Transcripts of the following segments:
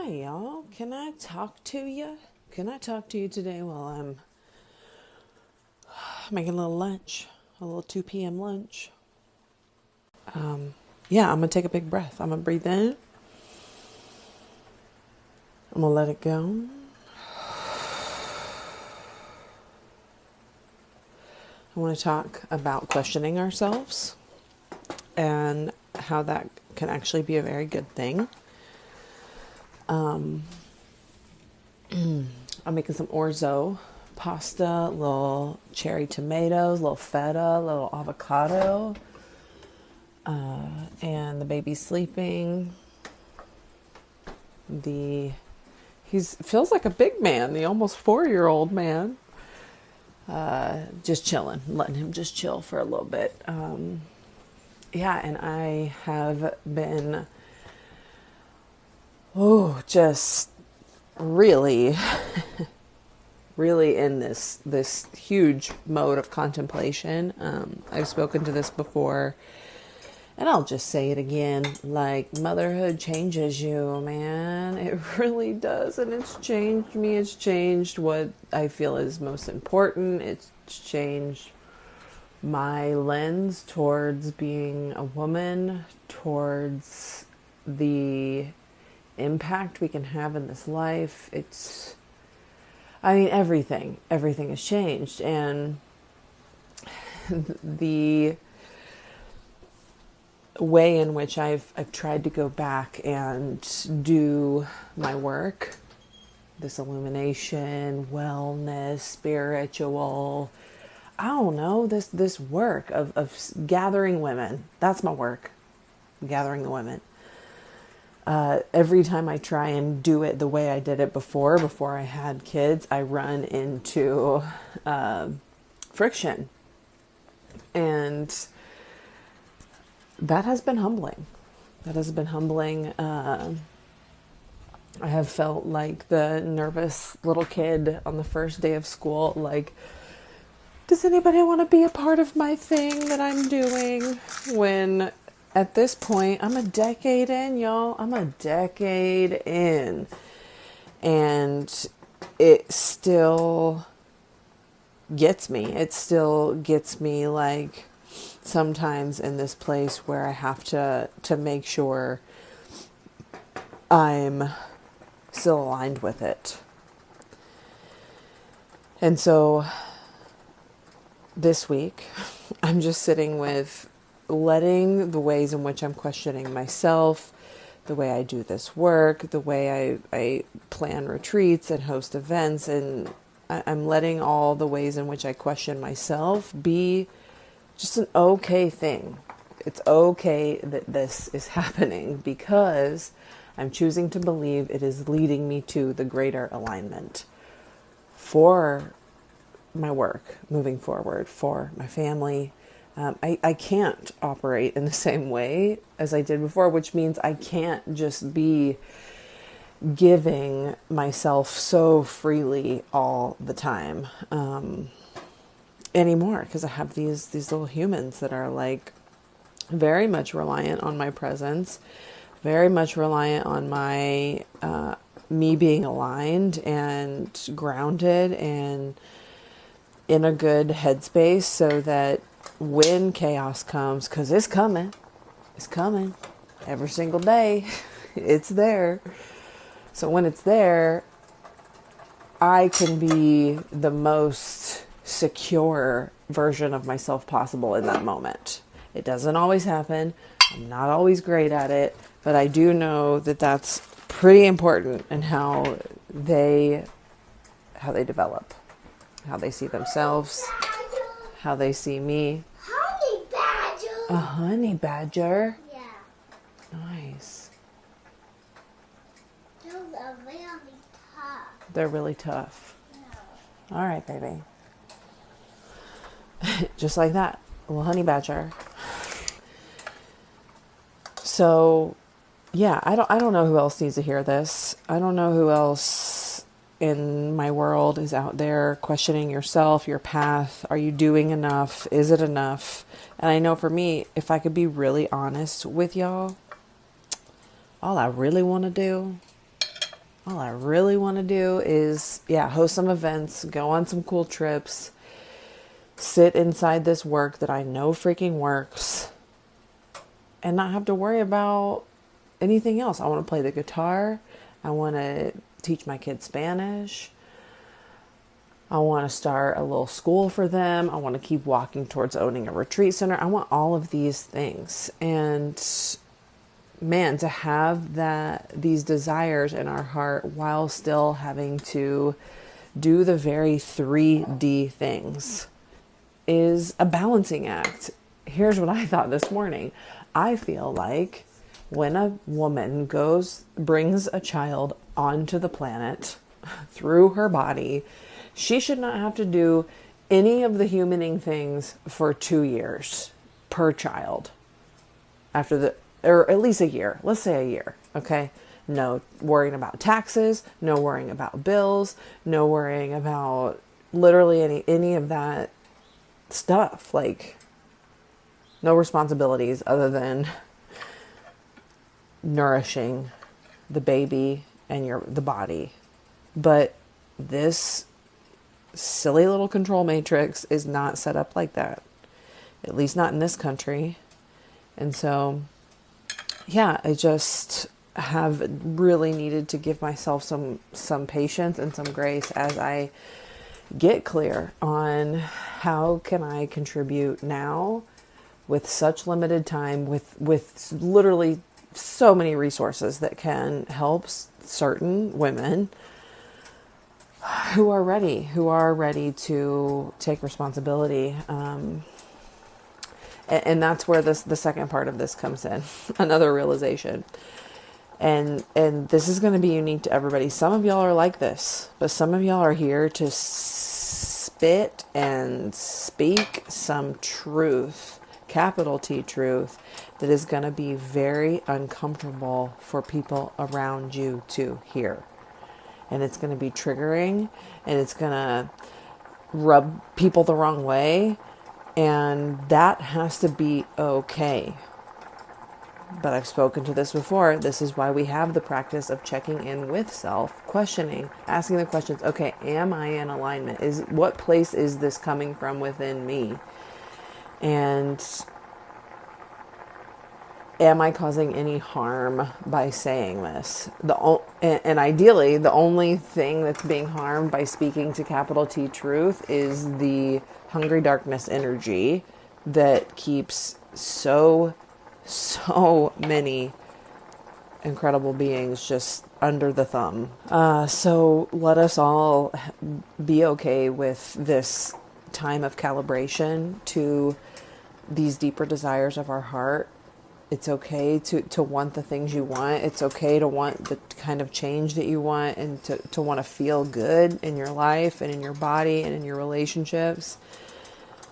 Hi, y'all. Can I talk to you? Can I talk to you today while I'm making a little lunch, a little 2 p.m. lunch? Yeah, I'm going to take a big breath. I'm going to breathe in. I'm going to let it go. I want to talk about questioning ourselves and how that can actually be a very good thing. I'm making some orzo pasta, little cherry tomatoes, little feta, little avocado, and the baby's sleeping. He feels like a big man, the almost 4-year-old man. Just chilling, letting him just chill for a little bit. Yeah, and I have been, just really, really in this huge mode of contemplation. I've spoken to this before, and I'll just say it again. Like, motherhood changes you, man. It really does, and it's changed me. It's changed what I feel is most important. It's changed my lens towards being a woman, towards the impact we can have in this life. Everything has changed, and the way in which I've tried to go back and do my work, this illumination, wellness, spiritual, I don't know, this work of gathering women. That's my work, gathering the women. Every time I try and do it the way I did it before I had kids, I run into friction. And that has been humbling. I have felt like the nervous little kid on the first day of school, like, does anybody want to be a part of my thing that I'm doing? When at this point, I'm a decade in, y'all. I'm a decade in. And it still gets me. It still gets me, like, sometimes in this place where I have to make sure I'm still aligned with it. And so this week, I'm just sitting with letting the ways in which I'm questioning myself, the way I do this work, the way I plan retreats and host events, and I'm letting all the ways in which I question myself be just an okay thing. It's okay that this is happening because I'm choosing to believe it is leading me to the greater alignment for my work moving forward, for my family. I can't operate in the same way as I did before, which means I can't just be giving myself so freely all the time anymore, because I have these little humans that are, like, very much reliant on my presence, very much reliant on my me being aligned and grounded and in a good headspace, so that when chaos comes, because it's coming every single day, it's there. So when it's there, I can be the most secure version of myself possible in that moment. It doesn't always happen. I'm not always great at it, but I do know that that's pretty important in how they develop, how they see themselves, how they see me. Honey badger. A honey badger? Yeah. Nice. Those are really tough. They're really tough. No. All right, baby. Just like that. A little honey badger. So, yeah, I don't know who else needs to hear this. I don't know who else in my world is out there questioning yourself, your path. Are you doing enough? Is it enough? And I know for me, if I could be really honest with y'all, all I really want to do All I really want to do is, host some events, go on some cool trips, sit inside this work that I know freaking works, and not have to worry about anything else. I want to play the guitar. I want to teach my kids Spanish. I want to start a little school for them. I want to keep walking towards owning a retreat center. I want all of these things. And man, to have these desires in our heart while still having to do the very 3D things is a balancing act. Here's what I thought this morning. I feel like when a woman brings a child onto the planet through her body, she should not have to do any of the humaning things for 2 years per child or at least a year. Let's say a year. Okay. No worrying about taxes, no worrying about bills, no worrying about literally any of that stuff. Like no responsibilities other than nourishing the baby and the body. But this silly little control matrix is not set up like that, at least not in this country. And so, I just have really needed to give myself some patience and some grace as I get clear on how can I contribute now with such limited time, with literally so many resources that can help certain women who are ready to take responsibility. And that's where the second part of this comes in, another realization. And this is going to be unique to everybody. Some of y'all are like this, but some of y'all are here to spit and speak some truth, capital T truth, that is going to be very uncomfortable for people around you to hear. And it's going to be triggering, and it's going to rub people the wrong way. And that has to be okay. But I've spoken to this before. This is why we have the practice of checking in with self, questioning, asking the questions. Okay, am I in alignment? What place is this coming from within me? And am I causing any harm by saying this? And ideally, the only thing that's being harmed by speaking to capital T truth is the hungry darkness energy that keeps so many incredible beings just under the thumb. So let us all be okay with this time of calibration to these deeper desires of our heart. It's okay to want the things you want. It's okay to want the kind of change that you want, and to want to feel good in your life and in your body and in your relationships.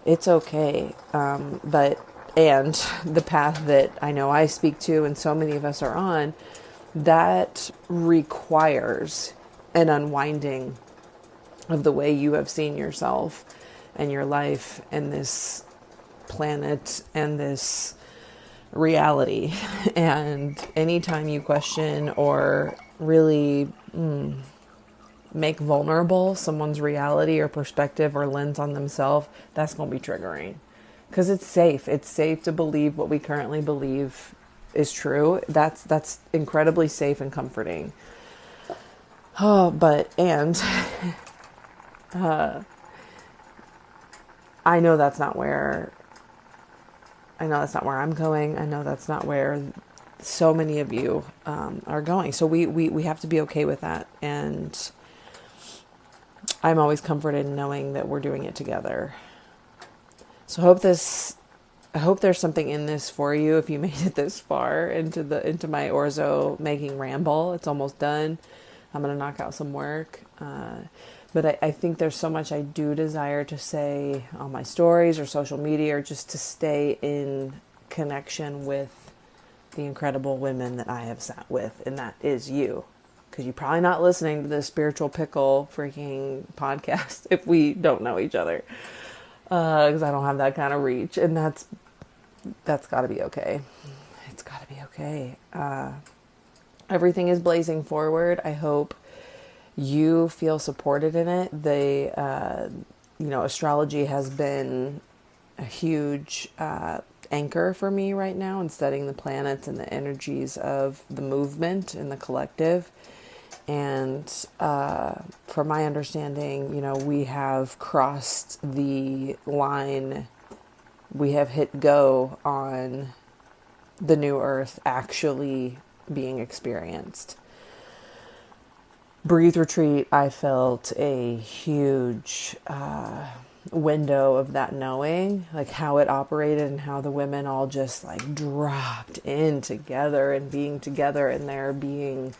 It's okay. And the path that I know I speak to and so many of us are on, that requires an unwinding of the way you have seen yourself and your life and this planet and this reality. And anytime you question or really make vulnerable someone's reality or perspective or lens on themselves, that's going to be triggering. Because it's safe. It's safe to believe what we currently believe is true. That's incredibly safe and comforting. I know that's not where I'm going. I know that's not where so many of you are going. So we have to be okay with that. And I'm always comforted in knowing that we're doing it together. So I hope there's something in this for you if you made it this far into my orzo making ramble. It's almost done. I'm going to knock out some work. But I think there's so much I do desire to say on my stories or social media, or just to stay in connection with the incredible women that I have sat with. And that is you. Because you're probably not listening to this Spiritual Pickle freaking podcast if we don't know each other. Because I don't have that kind of reach. And that's got to be okay. It's got to be okay. Everything is blazing forward. I hope you feel supported in it. Astrology has been a huge anchor for me right now in studying the planets and the energies of the movement and the collective. And from my understanding, we have crossed the line. We have hit go on the new earth actually being experienced. Breathe Retreat, I felt a huge window of that knowing, like how it operated and how the women all just like dropped in together and being together, and there being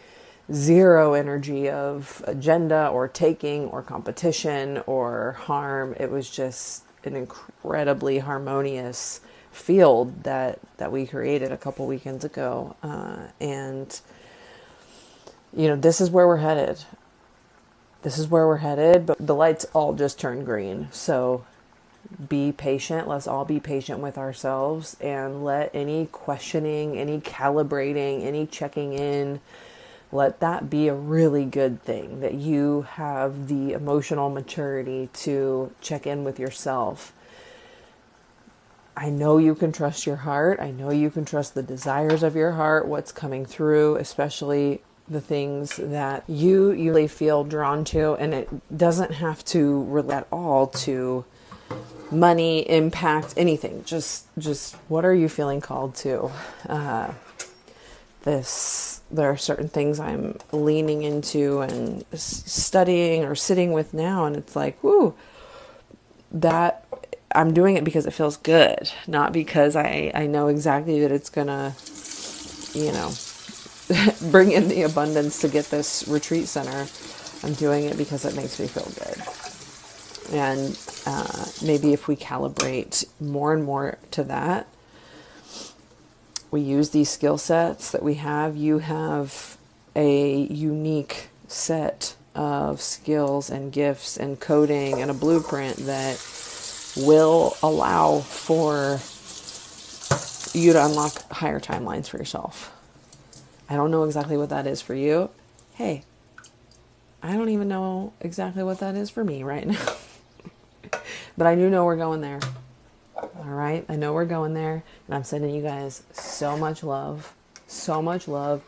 zero energy of agenda or taking or competition or harm. It was just an incredibly harmonious field that we created a couple weekends ago. And this is where we're headed. This is where we're headed, but the lights all just turned green. So be patient. Let's all be patient with ourselves and let any questioning, any calibrating, any checking in, let that be a really good thing, that you have the emotional maturity to check in with yourself. I know you can trust your heart. I know you can trust the desires of your heart, what's coming through, especially the things that you really feel drawn to. And it doesn't have to relate at all to money, impact, anything. Just what are you feeling called to? There are certain things I'm leaning into and studying or sitting with now, and it's like, whoo, that I'm doing it because it feels good, not because I know exactly that it's gonna, bring in the abundance to get this retreat center. I'm doing it because it makes me feel good. And maybe if we calibrate more and more to that, we use these skill sets that we have. You have a unique set of skills and gifts and coding and a blueprint that will allow for you to unlock higher timelines for yourself. I don't know exactly what that is for you. Hey, I don't even know exactly what that is for me right now. But I do know we're going there. All right? I know we're going there. And I'm sending you guys so much love. So much love.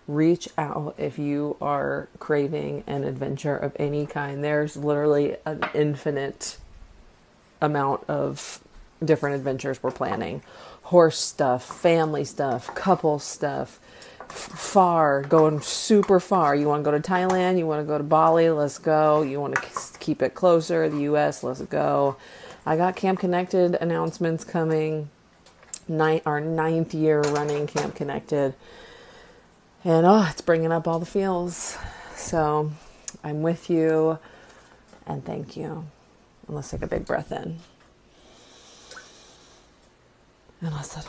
Reach out if you are craving an adventure of any kind. There's literally an infinite amount of different adventures we're planning. Horse stuff, family stuff, couple stuff, far, going super far. You want to go to Thailand, you want to go to Bali, let's go. You want to keep it closer, the US, let's go. I got Camp Connected announcements coming. Our 9th year running Camp Connected. And it's bringing up all the feels. So I'm with you and thank you. And let's take a big breath in. And let's let